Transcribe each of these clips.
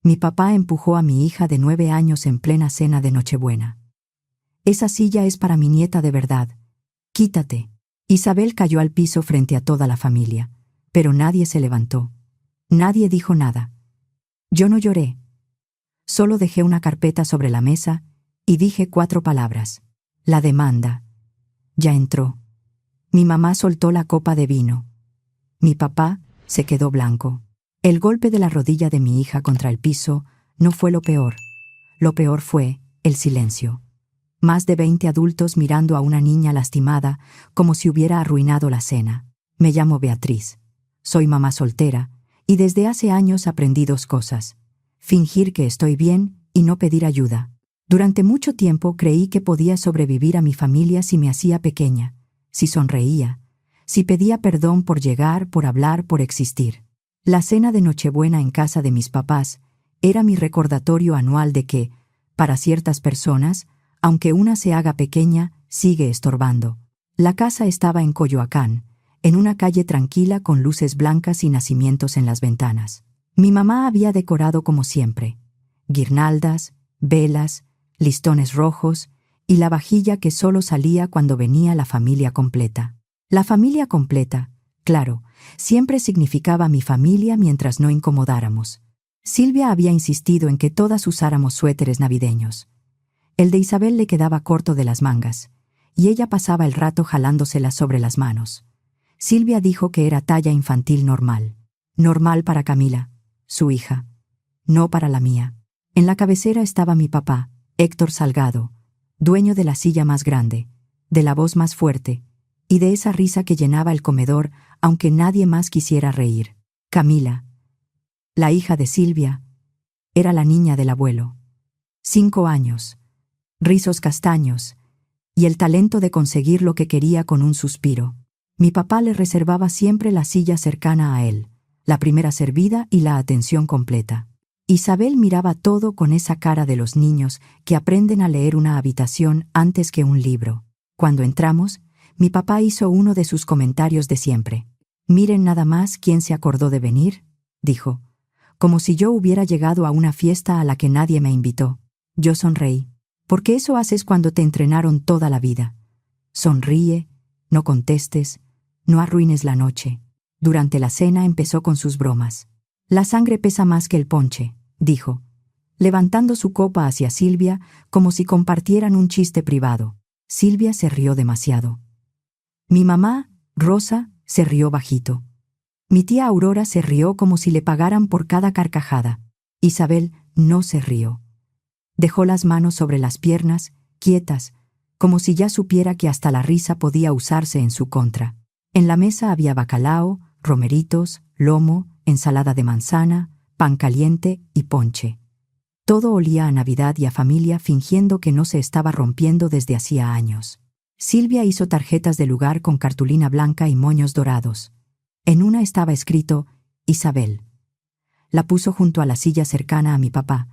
Mi papá empujó a mi hija de 9 años en plena cena de Nochebuena. «Esa silla es para mi nieta de verdad. Quítate». Isabel cayó al piso frente a toda la familia, pero nadie se levantó. Nadie dijo nada. Yo no lloré. Solo dejé una carpeta sobre la mesa y dije 4 palabras. La demanda. Ya entró. Mi mamá soltó la copa de vino. Mi papá se quedó blanco. El golpe de la rodilla de mi hija contra el piso no fue lo peor. Lo peor fue el silencio. Más de 20 adultos mirando a una niña lastimada como si hubiera arruinado la cena. Me llamo Beatriz. Soy mamá soltera y desde hace años aprendí 2 cosas. Fingir que estoy bien y no pedir ayuda. Durante mucho tiempo creí que podía sobrevivir a mi familia si me hacía pequeña, si sonreía, si pedía perdón por llegar, por hablar, por existir. La cena de Nochebuena en casa de mis papás era mi recordatorio anual de que, para ciertas personas, aunque una se haga pequeña, sigue estorbando. La casa estaba en Coyoacán, en una calle tranquila con luces blancas y nacimientos en las ventanas. Mi mamá había decorado como siempre: guirnaldas, velas, listones rojos y la vajilla que solo salía cuando venía la familia completa. La familia completa, claro, siempre significaba mi familia mientras no incomodáramos. Silvia había insistido en que todas usáramos suéteres navideños. El de Isabel le quedaba corto de las mangas, y ella pasaba el rato jalándoselas sobre las manos. Silvia dijo que era talla infantil normal. Normal para Camila, su hija, no para la mía. En la cabecera estaba mi papá, Héctor Salgado, dueño de la silla más grande, de la voz más fuerte, y de esa risa que llenaba el comedor aunque nadie más quisiera reír. Camila, la hija de Silvia, era la niña del abuelo. 5 años, rizos castaños, y el talento de conseguir lo que quería con un suspiro. Mi papá le reservaba siempre la silla cercana a él, la primera servida y la atención completa. Isabel miraba todo con esa cara de los niños que aprenden a leer una habitación antes que un libro. Cuando entramos, mi papá hizo uno de sus comentarios de siempre. «Miren nada más quién se acordó de venir», dijo, como si yo hubiera llegado a una fiesta a la que nadie me invitó. Yo sonreí. «Porque eso haces cuando te entrenaron toda la vida. Sonríe, no contestes, no arruines la noche». Durante la cena empezó con sus bromas. «La sangre pesa más que el ponche», dijo, levantando su copa hacia Silvia como si compartieran un chiste privado. Silvia se rió demasiado. Mi mamá, Rosa, se rió bajito. Mi tía Aurora se rió como si le pagaran por cada carcajada. Isabel no se rió. Dejó las manos sobre las piernas, quietas, como si ya supiera que hasta la risa podía usarse en su contra. En la mesa había bacalao, romeritos, lomo, ensalada de manzana, pan caliente y ponche. Todo olía a Navidad y a familia, fingiendo que no se estaba rompiendo desde hacía años. Silvia hizo tarjetas de lugar con cartulina blanca y moños dorados. En una estaba escrito Isabel. La puso junto a la silla cercana a mi papá.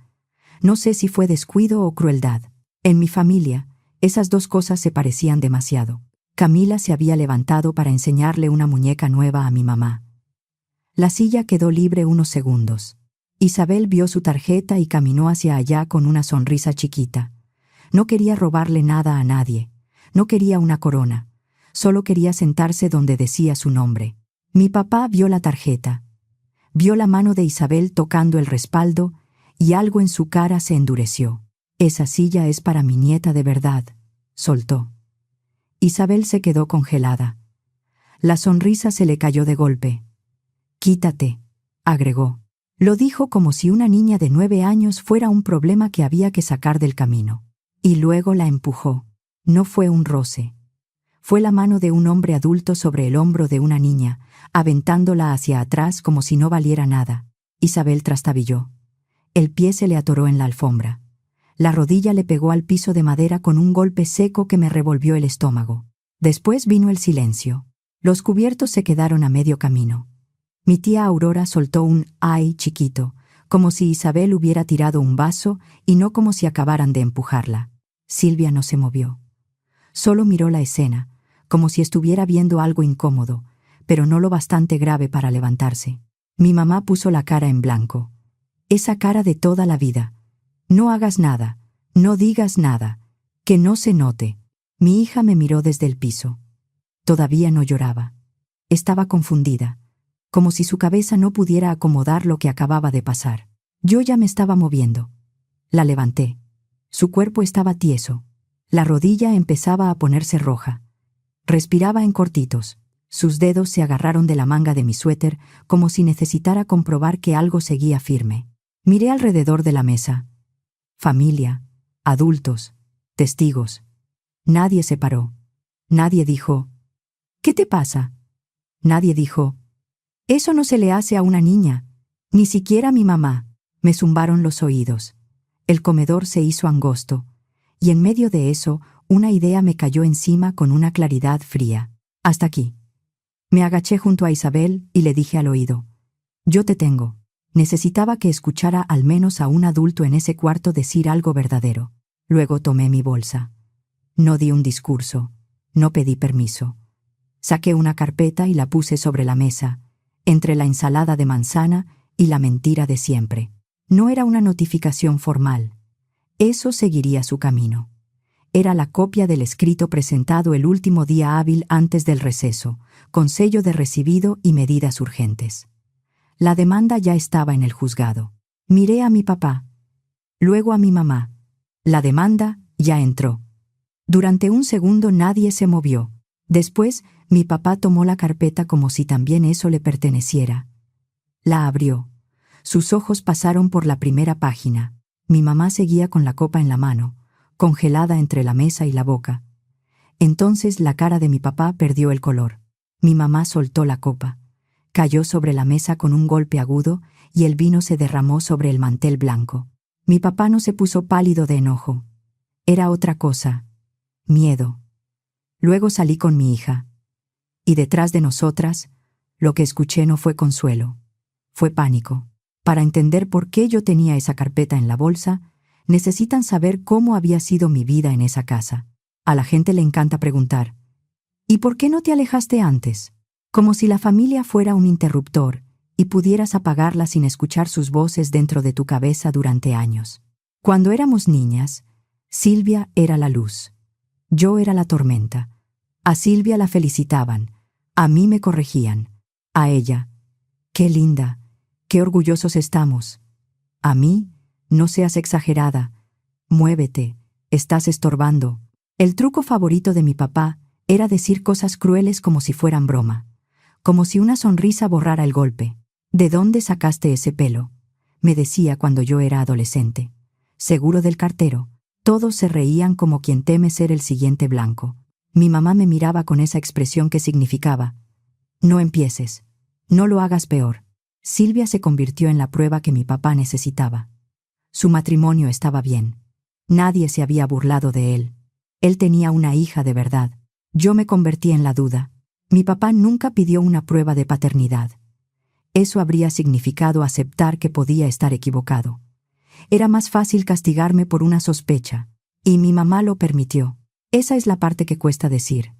No sé si fue descuido o crueldad. En mi familia, esas 2 cosas se parecían demasiado. Camila se había levantado para enseñarle una muñeca nueva a mi mamá. La silla quedó libre unos segundos. Isabel vio su tarjeta y caminó hacia allá con una sonrisa chiquita. No quería robarle nada a nadie. No quería una corona. Solo quería sentarse donde decía su nombre. Mi papá vio la tarjeta. Vio la mano de Isabel tocando el respaldo y algo en su cara se endureció. «Esa silla es para mi nieta de verdad», soltó. Isabel se quedó congelada. La sonrisa se le cayó de golpe. «Quítate», agregó. Lo dijo como si una niña de 9 años fuera un problema que había que sacar del camino. Y luego la empujó. No fue un roce. Fue la mano de un hombre adulto sobre el hombro de una niña, aventándola hacia atrás como si no valiera nada. Isabel trastabilló. El pie se le atoró en la alfombra. La rodilla le pegó al piso de madera con un golpe seco que me revolvió el estómago. Después vino el silencio. Los cubiertos se quedaron a medio camino. Mi tía Aurora soltó un «ay» chiquito, como si Isabel hubiera tirado un vaso y no como si acabaran de empujarla. Silvia no se movió. Solo miró la escena, como si estuviera viendo algo incómodo, pero no lo bastante grave para levantarse. Mi mamá puso la cara en blanco. Esa cara de toda la vida. No hagas nada, no digas nada, que no se note. Mi hija me miró desde el piso. Todavía no lloraba. Estaba confundida, como si su cabeza no pudiera acomodar lo que acababa de pasar. Yo ya me estaba moviendo. La levanté. Su cuerpo estaba tieso. La rodilla empezaba a ponerse roja. Respiraba en cortitos. Sus dedos se agarraron de la manga de mi suéter como si necesitara comprobar que algo seguía firme. Miré alrededor de la mesa. Familia, adultos, testigos. Nadie se paró. Nadie dijo, ¿qué te pasa? Nadie dijo, eso no se le hace a una niña, ni siquiera a mi mamá. Me zumbaron los oídos. El comedor se hizo angosto, y en medio de eso, una idea me cayó encima con una claridad fría. Hasta aquí. Me agaché junto a Isabel y le dije al oído, yo te tengo. Necesitaba que escuchara al menos a un adulto en ese cuarto decir algo verdadero. Luego tomé mi bolsa. No di un discurso. No pedí permiso. Saqué una carpeta y la puse sobre la mesa, entre la ensalada de manzana y la mentira de siempre. No era una notificación formal. Eso seguiría su camino. Era la copia del escrito presentado el último día hábil antes del receso, con sello de recibido y medidas urgentes. La demanda ya estaba en el juzgado. Miré a mi papá, luego a mi mamá. La demanda ya entró. Durante un segundo nadie se movió. Después, mi papá tomó la carpeta como si también eso le perteneciera. La abrió. Sus ojos pasaron por la primera página. Mi mamá seguía con la copa en la mano, congelada entre la mesa y la boca. Entonces la cara de mi papá perdió el color. Mi mamá soltó la copa. Cayó sobre la mesa con un golpe agudo y el vino se derramó sobre el mantel blanco. Mi papá no se puso pálido de enojo. Era otra cosa. Miedo. Luego salí con mi hija. Y detrás de nosotras, lo que escuché no fue consuelo. Fue pánico. Para entender por qué yo tenía esa carpeta en la bolsa, necesitan saber cómo había sido mi vida en esa casa. A la gente le encanta preguntar, ¿y por qué no te alejaste antes? Como si la familia fuera un interruptor y pudieras apagarla sin escuchar sus voces dentro de tu cabeza durante años. Cuando éramos niñas, Silvia era la luz. Yo era la tormenta. A Silvia la felicitaban, a mí me corregían. A ella, qué linda, qué orgullosos estamos. A mí, no seas exagerada, muévete, estás estorbando. El truco favorito de mi papá era decir cosas crueles como si fueran broma, como si una sonrisa borrara el golpe. ¿De dónde sacaste ese pelo?, me decía cuando yo era adolescente. Seguro del cartero. Todos se reían como quien teme ser el siguiente blanco. Mi mamá me miraba con esa expresión que significaba, no empieces, no lo hagas peor. Silvia se convirtió en la prueba que mi papá necesitaba. Su matrimonio estaba bien. Nadie se había burlado de él. Él tenía una hija de verdad. Yo me convertí en la duda. Mi papá nunca pidió una prueba de paternidad. Eso habría significado aceptar que podía estar equivocado. Era más fácil castigarme por una sospecha, y mi mamá lo permitió. Esa es la parte que cuesta decir.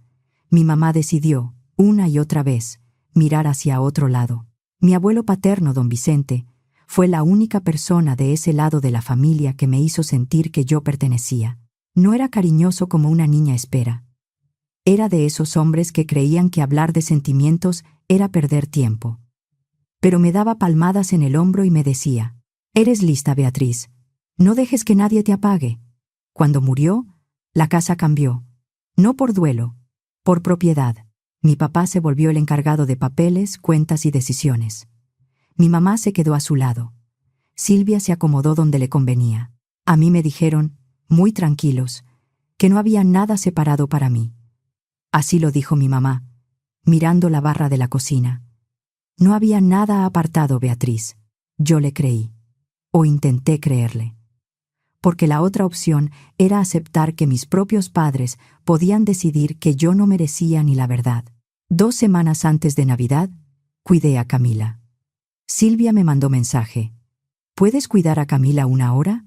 Mi mamá decidió, una y otra vez, mirar hacia otro lado. Mi abuelo paterno, don Vicente, fue la única persona de ese lado de la familia que me hizo sentir que yo pertenecía. No era cariñoso como una niña espera. Era de esos hombres que creían que hablar de sentimientos era perder tiempo. Pero me daba palmadas en el hombro y me decía, «Eres lista, Beatriz. No dejes que nadie te apague». Cuando murió, la casa cambió. No por duelo, por propiedad. Mi papá se volvió el encargado de papeles, cuentas y decisiones. Mi mamá se quedó a su lado. Silvia se acomodó donde le convenía. A mí me dijeron, muy tranquilos, que no había nada separado para mí. Así lo dijo mi mamá, mirando la barra de la cocina. No había nada apartado, Beatriz. Yo le creí, o intenté creerle. Porque la otra opción era aceptar que mis propios padres podían decidir que yo no merecía ni la verdad. 2 semanas antes de Navidad, cuidé a Camila. Silvia me mandó mensaje. ¿Puedes cuidar a Camila 1 hora?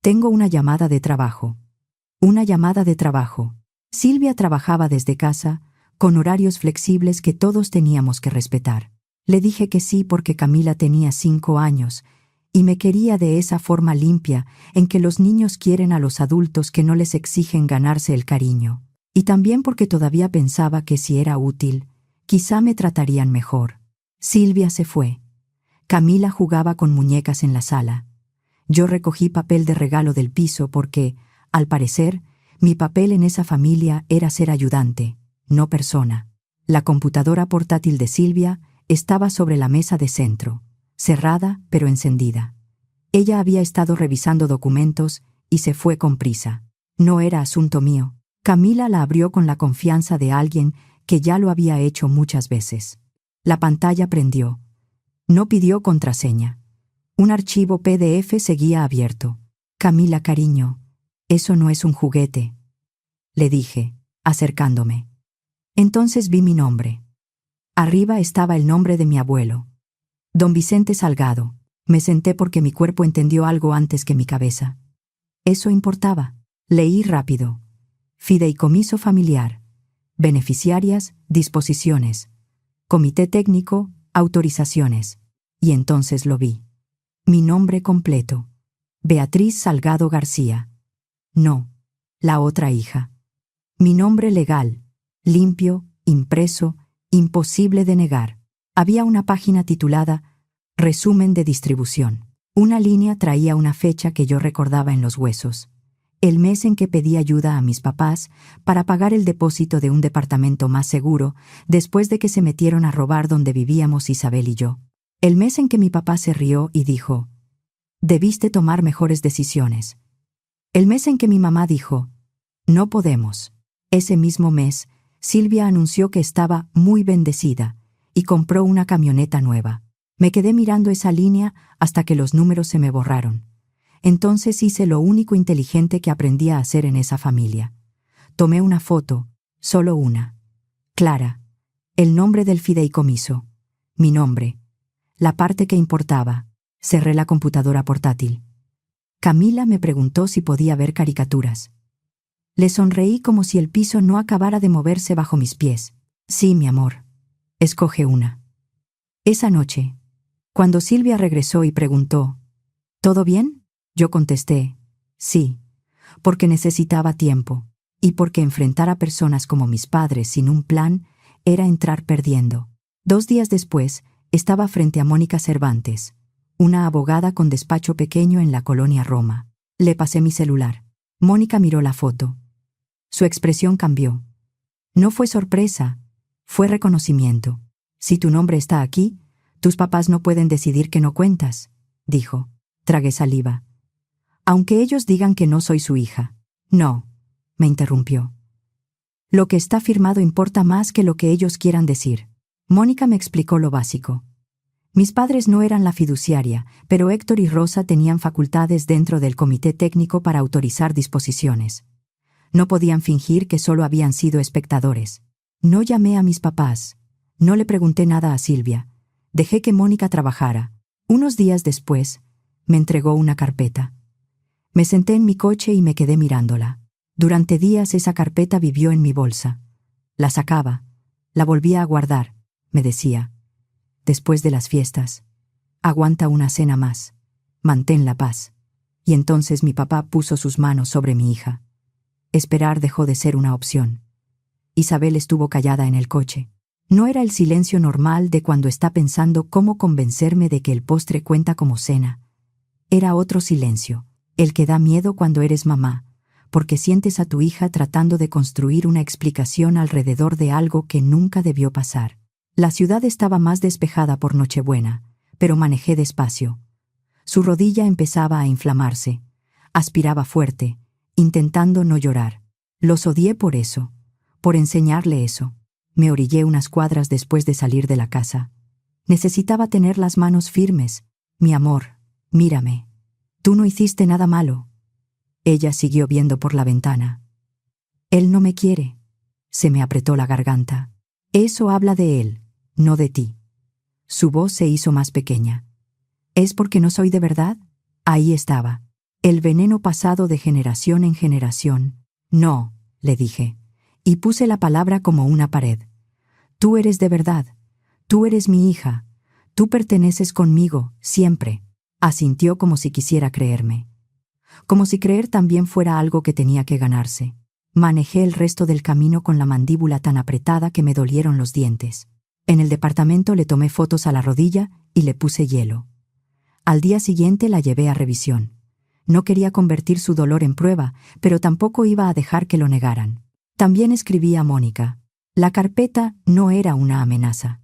Tengo una llamada de trabajo. Una llamada de trabajo. Silvia trabajaba desde casa, con horarios flexibles que todos teníamos que respetar. Le dije que sí porque Camila tenía 5 años Y me quería de esa forma limpia en que los niños quieren a los adultos que no les exigen ganarse el cariño. Y también porque todavía pensaba que si era útil, quizá me tratarían mejor. Silvia se fue. Camila jugaba con muñecas en la sala. Yo recogí papel de regalo del piso porque, al parecer, mi papel en esa familia era ser ayudante, no persona. La computadora portátil de Silvia estaba sobre la mesa de centro, cerrada pero encendida. Ella había estado revisando documentos y se fue con prisa. No era asunto mío. Camila la abrió con la confianza de alguien que ya lo había hecho muchas veces. La pantalla prendió. No pidió contraseña. Un archivo PDF seguía abierto. Camila, cariño, eso no es un juguete, le dije, acercándome. Entonces vi mi nombre. Arriba estaba el nombre de mi abuelo. Don Vicente Salgado. Me senté porque mi cuerpo entendió algo antes que mi cabeza. Eso importaba. Leí rápido. Fideicomiso familiar. Beneficiarias, disposiciones. Comité técnico, autorizaciones. Y entonces lo vi. Mi nombre completo. Beatriz Salgado García. No, la otra hija. Mi nombre legal, limpio, impreso, imposible de negar. Había una página titulada Resumen de distribución. Una línea traía una fecha que yo recordaba en los huesos. El mes en que pedí ayuda a mis papás para pagar el depósito de un departamento más seguro después de que se metieron a robar donde vivíamos Isabel y yo. El mes en que mi papá se rió y dijo, «Debiste tomar mejores decisiones». El mes en que mi mamá dijo, «No podemos». Ese mismo mes, Silvia anunció que estaba muy bendecida y compró una camioneta nueva. Me quedé mirando esa línea hasta que los números se me borraron. Entonces hice lo único inteligente que aprendí a hacer en esa familia. Tomé una foto, solo una. Clara, el nombre del fideicomiso, mi nombre, la parte que importaba. Cerré la computadora portátil. Camila me preguntó si podía ver caricaturas. Le sonreí como si el piso no acabara de moverse bajo mis pies. Sí, mi amor. Escoge una. Esa noche, cuando Silvia regresó y preguntó, ¿todo bien? Yo contesté, sí, porque necesitaba tiempo, y porque enfrentar a personas como mis padres sin un plan era entrar perdiendo. 2 días después, estaba frente a Mónica Cervantes, una abogada con despacho pequeño en la colonia Roma. Le pasé mi celular. Mónica miró la foto. Su expresión cambió. No fue sorpresa, fue reconocimiento. Si tu nombre está aquí, tus papás no pueden decidir que no cuentas, dijo. Tragué saliva. Aunque ellos digan que no soy su hija. No, me interrumpió. Lo que está firmado importa más que lo que ellos quieran decir. Mónica me explicó lo básico. Mis padres no eran la fiduciaria, pero Héctor y Rosa tenían facultades dentro del comité técnico para autorizar disposiciones. No podían fingir que solo habían sido espectadores. No llamé a mis papás. No le pregunté nada a Silvia. Dejé que Mónica trabajara. Unos días después, me entregó una carpeta. Me senté en mi coche y me quedé mirándola. Durante días esa carpeta vivió en mi bolsa. La sacaba, la volvía a guardar, me decía. Después de las fiestas, aguanta una cena más, mantén la paz. Y entonces mi papá puso sus manos sobre mi hija. Esperar dejó de ser una opción. Isabel estuvo callada en el coche. No era el silencio normal de cuando está pensando cómo convencerme de que el postre cuenta como cena. Era otro silencio, el que da miedo cuando eres mamá, porque sientes a tu hija tratando de construir una explicación alrededor de algo que nunca debió pasar. La ciudad estaba más despejada por Nochebuena, pero manejé despacio. Su rodilla empezaba a inflamarse. Aspiraba fuerte, intentando no llorar. Los odié por eso, por enseñarle eso. Me orillé unas cuadras después de salir de la casa. Necesitaba tener las manos firmes. Mi amor, mírame. Tú no hiciste nada malo. Ella siguió viendo por la ventana. Él no me quiere. Se me apretó la garganta. Eso habla de él, no de ti. Su voz se hizo más pequeña. ¿Es porque no soy de verdad? Ahí estaba. El veneno pasado de generación en generación. No, le dije, y puse la palabra como una pared. Tú eres de verdad. Tú eres mi hija. Tú perteneces conmigo, siempre. Asintió como si quisiera creerme. Como si creer también fuera algo que tenía que ganarse. Manejé el resto del camino con la mandíbula tan apretada que me dolieron los dientes. En el departamento le tomé fotos a la rodilla y le puse hielo. Al día siguiente la llevé a revisión. No quería convertir su dolor en prueba, pero tampoco iba a dejar que lo negaran. También escribí a Mónica. La carpeta no era una amenaza.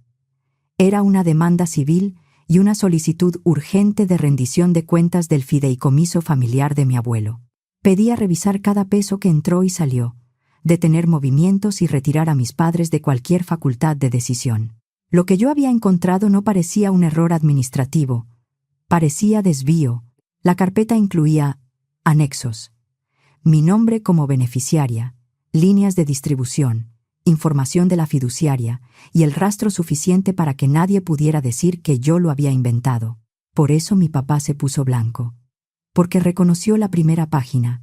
Era una demanda civil y una solicitud urgente de rendición de cuentas del fideicomiso familiar de mi abuelo. Pedía revisar cada peso que entró y salió, detener movimientos y retirar a mis padres de cualquier facultad de decisión. Lo que yo había encontrado no parecía un error administrativo, parecía desvío. La carpeta incluía anexos, mi nombre como beneficiaria, líneas de distribución, información de la fiduciaria y el rastro suficiente para que nadie pudiera decir que yo lo había inventado. Por eso mi papá se puso blanco. Porque reconoció la primera página,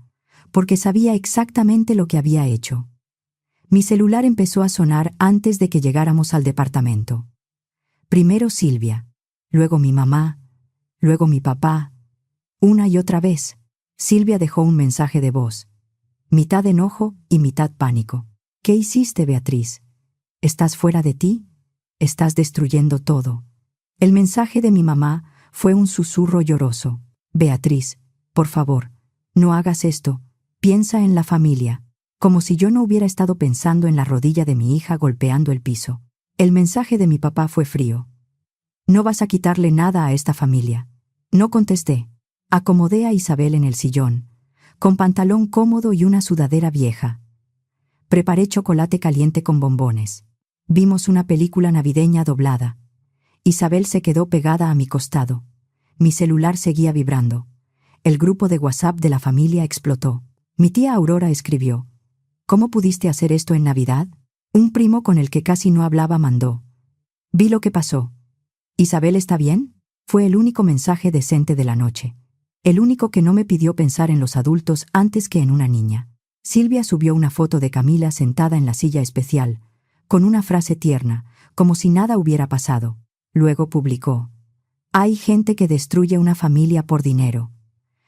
porque sabía exactamente lo que había hecho. Mi celular empezó a sonar antes de que llegáramos al departamento. Primero Silvia, luego mi mamá, luego mi papá. Una y otra vez, Silvia dejó un mensaje de voz, mitad enojo y mitad pánico. ¿Qué hiciste, Beatriz? ¿Estás fuera de ti? Estás destruyendo todo. El mensaje de mi mamá fue un susurro lloroso. Beatriz, por favor, no hagas esto. Piensa en la familia. Como si yo no hubiera estado pensando en la rodilla de mi hija golpeando el piso. El mensaje de mi papá fue frío. No vas a quitarle nada a esta familia. No contesté. Acomodé a Isabel en el sillón, con pantalón cómodo y una sudadera vieja. Preparé chocolate caliente con bombones. Vimos una película navideña doblada. Isabel se quedó pegada a mi costado. Mi celular seguía vibrando. El grupo de WhatsApp de la familia explotó. Mi tía Aurora escribió: ¿Cómo pudiste hacer esto en Navidad? Un primo con el que casi no hablaba mandó: Vi lo que pasó. ¿Isabel está bien? Fue el único mensaje decente de la noche. El único que no me pidió pensar en los adultos antes que en una niña. Silvia subió una foto de Camila sentada en la silla especial, con una frase tierna, como si nada hubiera pasado. Luego publicó: Hay gente que destruye una familia por dinero.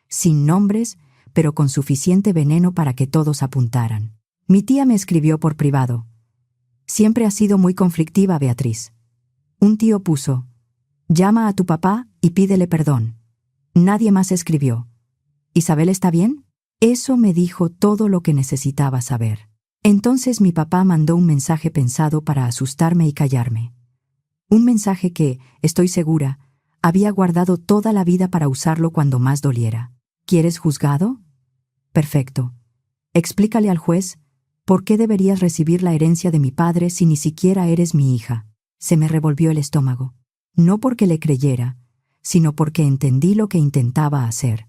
Sin nombres, pero con suficiente veneno para que todos apuntaran. Mi tía me escribió por privado: Siempre has sido muy conflictiva, Beatriz. Un tío puso: Llama a tu papá y pídele perdón. Nadie más escribió: ¿Isabel está bien? Eso me dijo todo lo que necesitaba saber. Entonces mi papá mandó un mensaje pensado para asustarme y callarme. Un mensaje que, estoy segura, había guardado toda la vida para usarlo cuando más doliera. ¿Quieres juzgado? Perfecto. Explícale al juez por qué deberías recibir la herencia de mi padre si ni siquiera eres mi hija. Se me revolvió el estómago. No porque le creyera, sino porque entendí lo que intentaba hacer.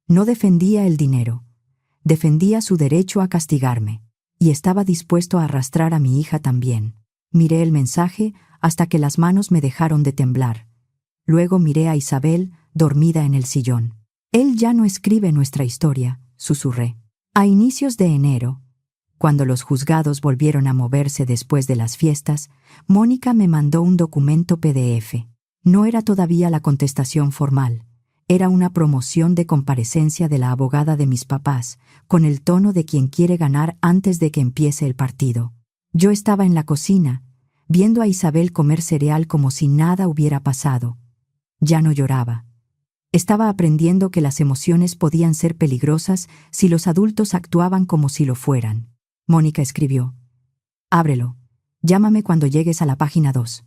No defendía el dinero, defendía su derecho a castigarme, y estaba dispuesto a arrastrar a mi hija también. Miré el mensaje hasta que las manos me dejaron de temblar. Luego miré a Isabel, dormida en el sillón. Él ya no escribe nuestra historia, susurré. A inicios de enero, cuando los juzgados volvieron a moverse después de las fiestas, Mónica me mandó un documento PDF. No era todavía la contestación formal. Era una promoción de comparecencia de la abogada de mis papás, con el tono de quien quiere ganar antes de que empiece el partido. Yo estaba en la cocina, viendo a Isabel comer cereal como si nada hubiera pasado. Ya no lloraba. Estaba aprendiendo que las emociones podían ser peligrosas si los adultos actuaban como si lo fueran. Mónica escribió: Ábrelo. Llámame cuando llegues a la página 2.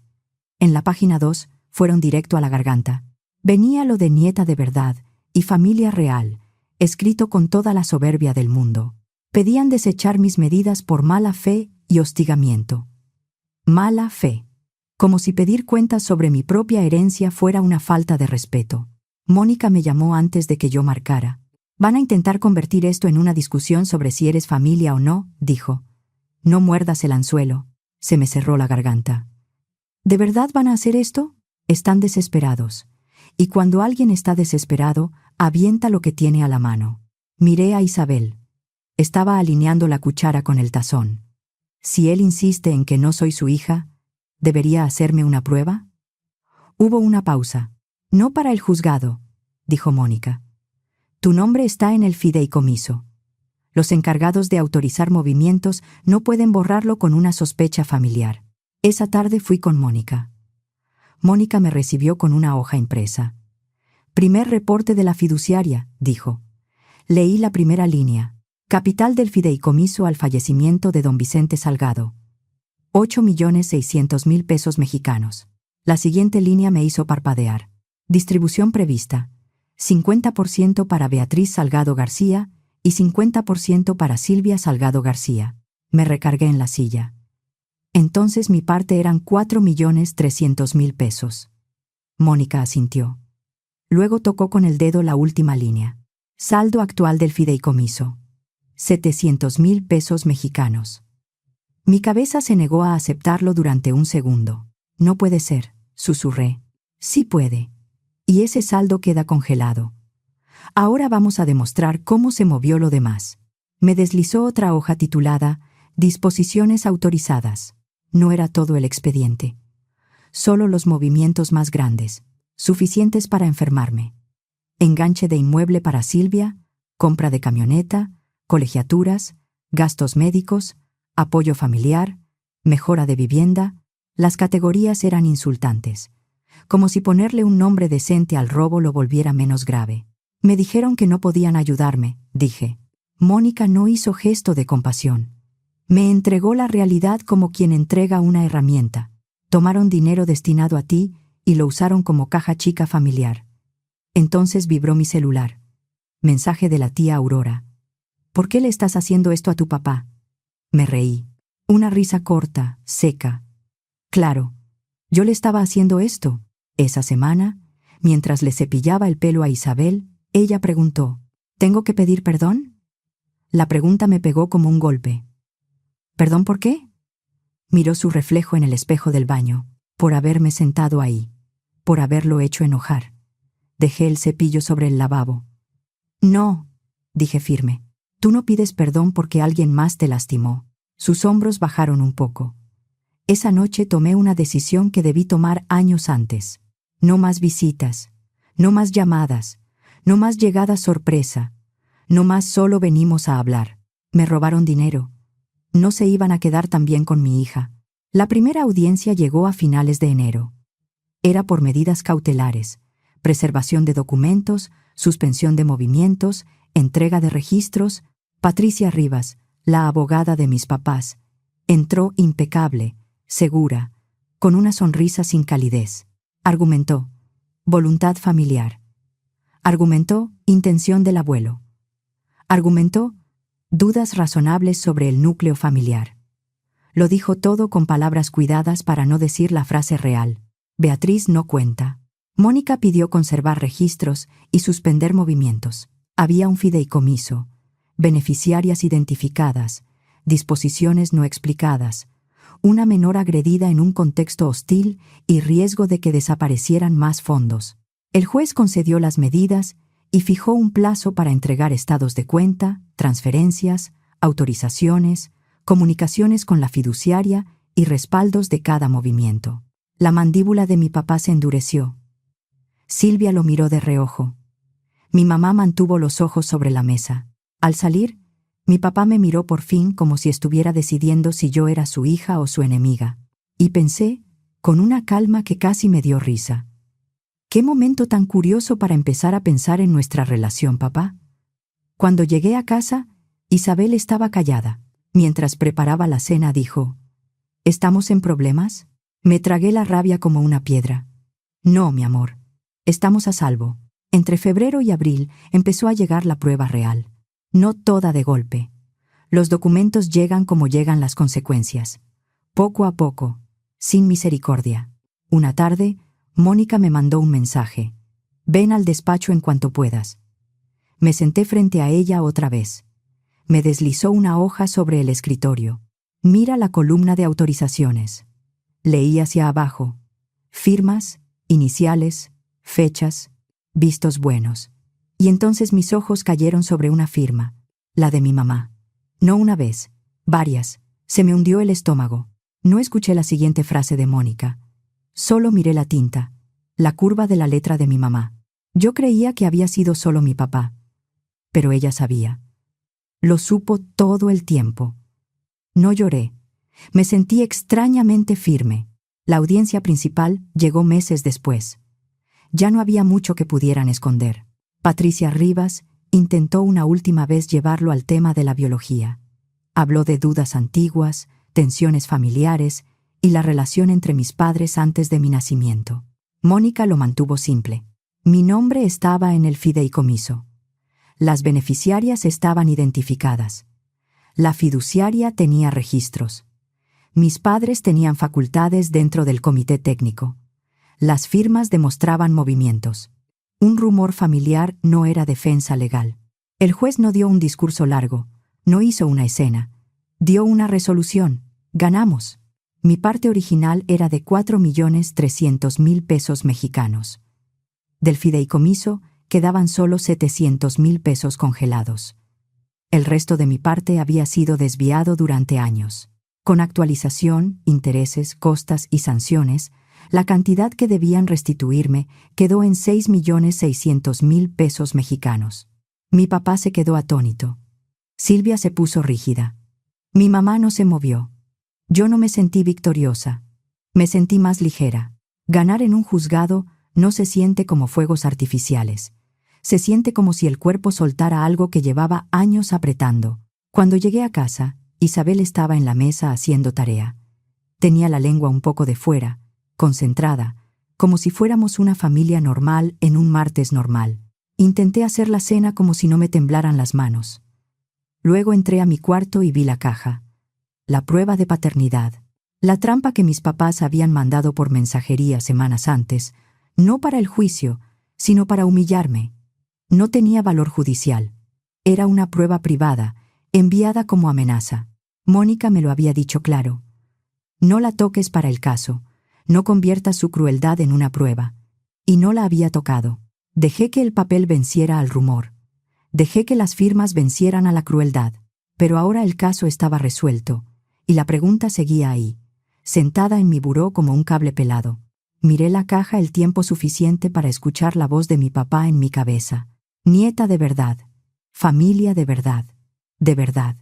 En la página 2, fueron directo a la garganta. Venía lo de nieta de verdad y familia real, escrito con toda la soberbia del mundo. Pedían desechar mis medidas por mala fe y hostigamiento. Mala fe. Como si pedir cuentas sobre mi propia herencia fuera una falta de respeto. Mónica me llamó antes de que yo marcara. Van a intentar convertir esto en una discusión sobre si eres familia o no, dijo. No muerdas el anzuelo. Se me cerró la garganta. ¿De verdad van a hacer esto? Están desesperados. Y cuando alguien está desesperado, avienta lo que tiene a la mano. Miré a Isabel. Estaba alineando la cuchara con el tazón. Si él insiste en que no soy su hija, ¿debería hacerme una prueba? Hubo una pausa. No para el juzgado, dijo Mónica. Tu nombre está en el fideicomiso. Los encargados de autorizar movimientos no pueden borrarlo con una sospecha familiar. Esa tarde fui con Mónica. Mónica me recibió con una hoja impresa. Primer reporte de la fiduciaria, dijo. Leí la primera línea. Capital del fideicomiso al fallecimiento de don Vicente Salgado. 8.600.000 pesos mexicanos. La siguiente línea me hizo parpadear. Distribución prevista. 50% para Beatriz Salgado García y 50% para Silvia Salgado García. Me recargué en la silla. Entonces mi parte eran 4.300.000 pesos. Mónica asintió. Luego tocó con el dedo la última línea. Saldo actual del fideicomiso. 700.000 pesos mexicanos. Mi cabeza se negó a aceptarlo durante un segundo. No puede ser, susurré. Sí puede. Y ese saldo queda congelado. Ahora vamos a demostrar cómo se movió lo demás. Me deslizó otra hoja titulada Disposiciones autorizadas. No era todo el expediente. Solo los movimientos más grandes, suficientes para enfermarme. Enganche de inmueble para Silvia, compra de camioneta, colegiaturas, gastos médicos, apoyo familiar, mejora de vivienda. Las categorías eran insultantes, como si ponerle un nombre decente al robo lo volviera menos grave. Me dijeron que no podían ayudarme, dije. Mónica no hizo gesto de compasión. Me entregó la realidad como quien entrega una herramienta. Tomaron dinero destinado a ti y lo usaron como caja chica familiar. Entonces vibró mi celular. Mensaje de la tía Aurora. ¿Por qué le estás haciendo esto a tu papá? Me reí. Una risa corta, seca. Claro, yo le estaba haciendo esto. Esa semana, mientras le cepillaba el pelo a Isabel, ella preguntó, ¿tengo que pedir perdón? La pregunta me pegó como un golpe. ¿Perdón por qué? Miró su reflejo en el espejo del baño, por haberme sentado ahí, por haberlo hecho enojar. Dejé el cepillo sobre el lavabo. No, dije firme. Tú no pides perdón porque alguien más te lastimó. Sus hombros bajaron un poco. Esa noche tomé una decisión que debí tomar años antes. No más visitas, no más llamadas, no más llegadas sorpresa, no más solo venimos a hablar. Me robaron dinero. No se iban a quedar también con mi hija. La primera audiencia llegó a finales de enero. Era por medidas cautelares, preservación de documentos, suspensión de movimientos, entrega de registros. Patricia Rivas, la abogada de mis papás, entró impecable, segura, con una sonrisa sin calidez. Argumentó, voluntad familiar. Argumentó, intención del abuelo. Argumentó, dudas razonables sobre el núcleo familiar. Lo dijo todo con palabras cuidadas para no decir la frase real. Beatriz no cuenta. Mónica pidió conservar registros y suspender movimientos. Había un fideicomiso, beneficiarias identificadas, disposiciones no explicadas, una menor agredida en un contexto hostil y riesgo de que desaparecieran más fondos. El juez concedió las medidas y fijó un plazo para entregar estados de cuenta, transferencias, autorizaciones, comunicaciones con la fiduciaria y respaldos de cada movimiento. La mandíbula de mi papá se endureció. Silvia lo miró de reojo. Mi mamá mantuvo los ojos sobre la mesa. Al salir, mi papá me miró por fin como si estuviera decidiendo si yo era su hija o su enemiga. Y pensé, con una calma que casi me dio risa. ¿Qué momento tan curioso para empezar a pensar en nuestra relación, papá? Cuando llegué a casa, Isabel estaba callada. Mientras preparaba la cena dijo, ¿estamos en problemas? Me tragué la rabia como una piedra. No, mi amor. Estamos a salvo. Entre febrero y abril empezó a llegar la prueba real. No toda de golpe. Los documentos llegan como llegan las consecuencias. Poco a poco, sin misericordia. Una tarde, Mónica me mandó un mensaje. Ven al despacho en cuanto puedas. Me senté frente a ella otra vez. Me deslizó una hoja sobre el escritorio. Mira la columna de autorizaciones. Leí hacia abajo. Firmas, iniciales, fechas, vistos buenos. Y entonces mis ojos cayeron sobre una firma, la de mi mamá. No una vez, varias. Se me hundió el estómago. No escuché la siguiente frase de Mónica. Solo miré la tinta. la curva de la letra de mi mamá. Yo creía que había sido solo mi papá, pero ella sabía. Lo supo todo el tiempo. No lloré. Me sentí extrañamente firme. La audiencia principal llegó meses después. Ya no había mucho que pudieran esconder. Patricia Rivas intentó una última vez llevarlo al tema de la biología. Habló de dudas antiguas, tensiones familiares y la relación entre mis padres antes de mi nacimiento. Mónica lo mantuvo simple. Mi nombre estaba en el fideicomiso. Las beneficiarias estaban identificadas. La fiduciaria tenía registros. Mis padres tenían facultades dentro del comité técnico. Las firmas demostraban movimientos. Un rumor familiar no era defensa legal. El juez no dio un discurso largo, no hizo una escena. Dio una resolución. Ganamos. Mi parte original era de 4.300.000 pesos mexicanos. Del fideicomiso quedaban solo 700.000 pesos congelados. El resto de mi parte había sido desviado durante años. Con actualización, intereses, costas y sanciones, la cantidad que debían restituirme quedó en 6.600.000 pesos mexicanos. Mi papá se quedó atónito. Silvia se puso rígida. Mi mamá no se movió. Yo no me sentí victoriosa. Me sentí más ligera. Ganar en un juzgado no se siente como fuegos artificiales. Se siente como si el cuerpo soltara algo que llevaba años apretando. Cuando llegué a casa, Isabel estaba en la mesa haciendo tarea. Tenía la lengua un poco de fuera, concentrada, como si fuéramos una familia normal en un martes normal. Intenté hacer la cena como si no me temblaran las manos. Luego entré a mi cuarto y vi la caja. La prueba de paternidad. La trampa que mis papás habían mandado por mensajería semanas antes, no para el juicio, sino para humillarme. No tenía valor judicial. Era una prueba privada, enviada como amenaza. Mónica me lo había dicho claro. No la toques para el caso. No conviertas su crueldad en una prueba. Y no la había tocado. Dejé que el papel venciera al rumor. Dejé que las firmas vencieran a la crueldad. Pero ahora el caso estaba resuelto, y la pregunta seguía ahí, sentada en mi buró como un cable pelado. Miré la caja el tiempo suficiente para escuchar la voz de mi papá en mi cabeza. Nieta de verdad. Familia de verdad. De verdad.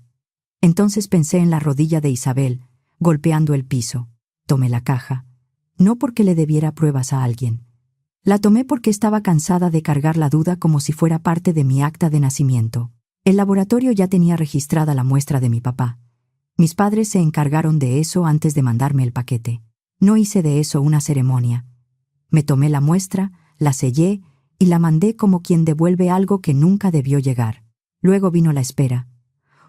Entonces pensé en la rodilla de Isabel, golpeando el piso. Tomé la caja. No porque le debiera pruebas a alguien. La tomé porque estaba cansada de cargar la duda como si fuera parte de mi acta de nacimiento. El laboratorio ya tenía registrada la muestra de mi papá. Mis padres se encargaron de eso antes de mandarme el paquete. No hice de eso una ceremonia. Me tomé la muestra, la sellé y la mandé como quien devuelve algo que nunca debió llegar. Luego vino la espera.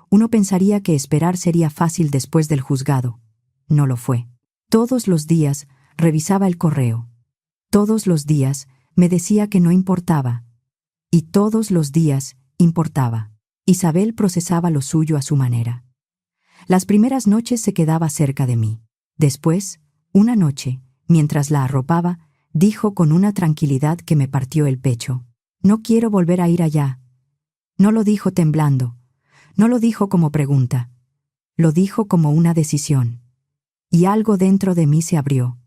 Uno pensaría que esperar sería fácil después del juzgado. No lo fue. Todos los días revisaba el correo. Todos los días me decía que no importaba. Y todos los días importaba. Isabel procesaba lo suyo a su manera. Las primeras noches se quedaba cerca de mí. Después, una noche, mientras la arropaba, dijo con una tranquilidad que me partió el pecho: «No quiero volver a ir allá». No lo dijo temblando. No lo dijo como pregunta. Lo dijo como una decisión. Y algo dentro de mí se abrió.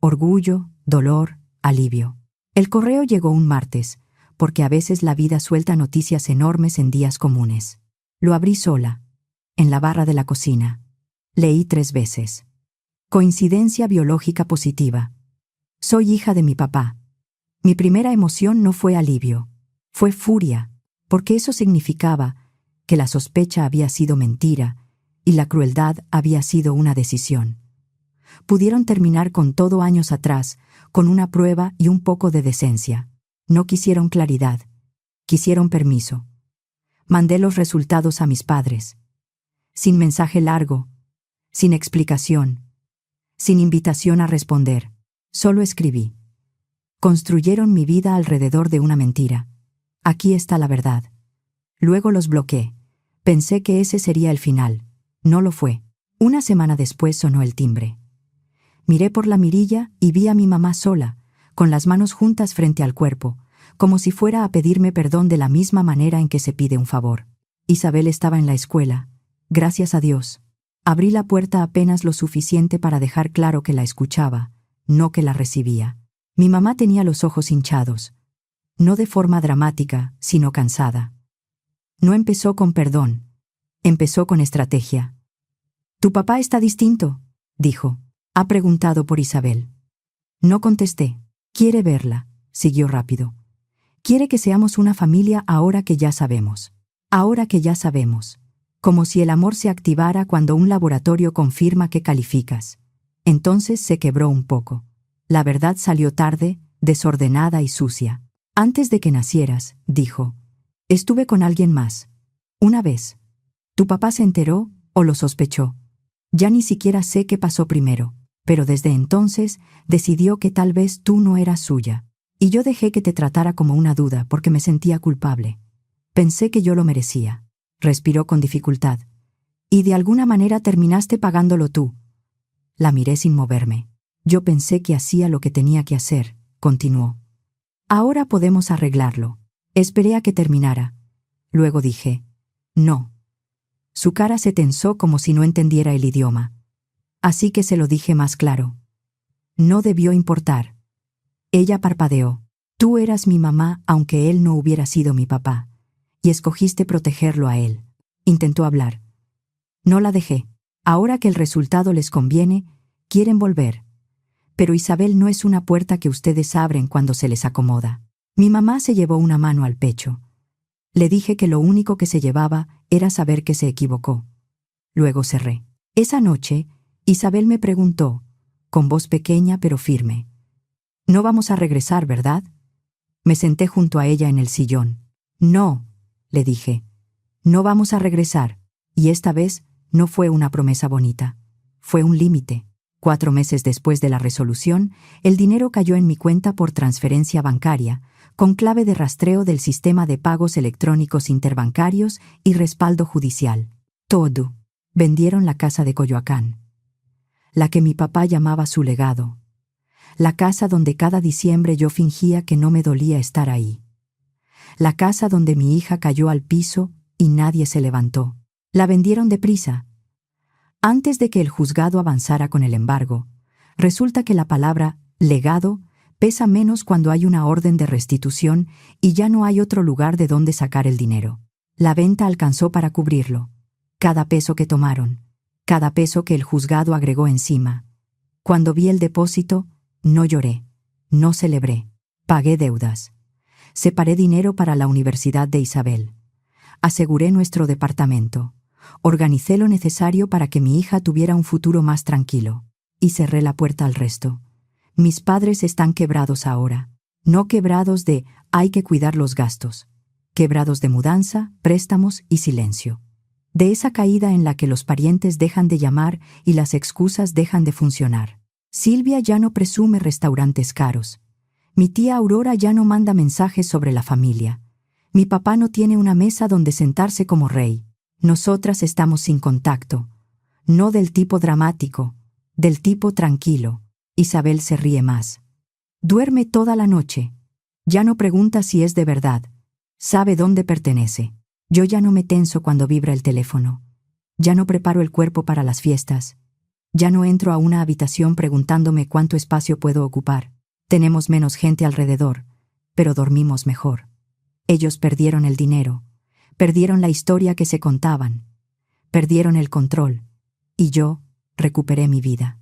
Orgullo, dolor, alivio. El correo llegó un martes, porque a veces la vida suelta noticias enormes en días comunes. Lo abrí sola, en la barra de la cocina. Leí 3 veces. Coincidencia biológica positiva. Soy hija de mi papá. Mi primera emoción no fue alivio, fue furia, porque eso significaba que la sospecha había sido mentira y la crueldad había sido una decisión. Pudieron terminar con todo años atrás, con una prueba y un poco de decencia. No quisieron claridad, quisieron permiso. Mandé los resultados a mis padres. Sin mensaje largo, sin explicación, sin invitación a responder. Solo escribí. Construyeron mi vida alrededor de una mentira. Aquí está la verdad. Luego los bloqueé. Pensé que ese sería el final. No lo fue. Una semana después sonó el timbre. Miré por la mirilla y vi a mi mamá sola, con las manos juntas frente al cuerpo, como si fuera a pedirme perdón de la misma manera en que se pide un favor. Isabel estaba en la escuela. Gracias a Dios. Abrí la puerta apenas lo suficiente para dejar claro que la escuchaba, no que la recibía. Mi mamá tenía los ojos hinchados, no de forma dramática, sino cansada. No empezó con perdón, empezó con estrategia. «¿Tu papá está distinto?», dijo. «Ha preguntado por Isabel». No contesté. «Quiere verla», siguió rápido. «Quiere que seamos una familia ahora que ya sabemos. Ahora que ya sabemos. Como si el amor se activara cuando un laboratorio confirma que calificas». Entonces se quebró un poco. La verdad salió tarde, desordenada y sucia. «Antes de que nacieras», dijo, «estuve con alguien más. Una vez. ¿Tu papá se enteró o lo sospechó? Ya ni siquiera sé qué pasó primero, pero desde entonces decidió que tal vez tú no eras suya. Y yo dejé que te tratara como una duda porque me sentía culpable. Pensé que yo lo merecía». Respiró con dificultad. «Y de alguna manera terminaste pagándolo tú». La miré sin moverme. «Yo pensé que hacía lo que tenía que hacer», continuó. «Ahora podemos arreglarlo». Esperé a que terminara. Luego dije, «No». Su cara se tensó como si no entendiera el idioma. Así que se lo dije más claro. «No debió importar». Ella parpadeó. «Tú eras mi mamá aunque él no hubiera sido mi papá. Y escogiste protegerlo a él». Intentó hablar. No la dejé. «Ahora que el resultado les conviene, quieren volver. Pero Isabel no es una puerta que ustedes abren cuando se les acomoda». Mi mamá se llevó una mano al pecho. Le dije que lo único que se llevaba era saber que se equivocó. Luego cerré. Esa noche, Isabel me preguntó, con voz pequeña pero firme, «No vamos a regresar, ¿verdad?». Me senté junto a ella en el sillón. «No», le dije, «no vamos a regresar». Y esta vez no fue una promesa bonita. Fue un límite. 4 meses después de la resolución, el dinero cayó en mi cuenta por transferencia bancaria, con clave de rastreo del sistema de pagos electrónicos interbancarios y respaldo judicial. Todo. Vendieron la casa de Coyoacán. La que mi papá llamaba su legado. La casa donde cada diciembre yo fingía que no me dolía estar ahí. La casa donde mi hija cayó al piso y nadie se levantó. La vendieron deprisa. Antes de que el juzgado avanzara con el embargo, resulta que la palabra legado pesa menos cuando hay una orden de restitución y ya no hay otro lugar de donde sacar el dinero. La venta alcanzó para cubrirlo. Cada peso que tomaron, cada peso que el juzgado agregó encima. Cuando vi el depósito, no lloré, no celebré, pagué deudas. Separé dinero para la Universidad de Isabel. Aseguré nuestro departamento. Organicé lo necesario para que mi hija tuviera un futuro más tranquilo. Y cerré la puerta al resto. Mis padres están quebrados ahora. No quebrados de hay que cuidar los gastos. Quebrados de mudanza, préstamos y silencio. De esa caída en la que los parientes dejan de llamar y las excusas dejan de funcionar. Silvia ya no presume restaurantes caros. Mi tía Aurora ya no manda mensajes sobre la familia. Mi papá no tiene una mesa donde sentarse como rey. Nosotras estamos sin contacto. No del tipo dramático, del tipo tranquilo. Isabel se ríe más. Duerme toda la noche. Ya no pregunta si es de verdad. Sabe dónde pertenece. Yo ya no me tenso cuando vibra el teléfono. Ya no preparo el cuerpo para las fiestas. Ya no entro a una habitación preguntándome cuánto espacio puedo ocupar. Tenemos menos gente alrededor, pero dormimos mejor. Ellos perdieron el dinero, perdieron la historia que se contaban, perdieron el control, y yo recuperé mi vida.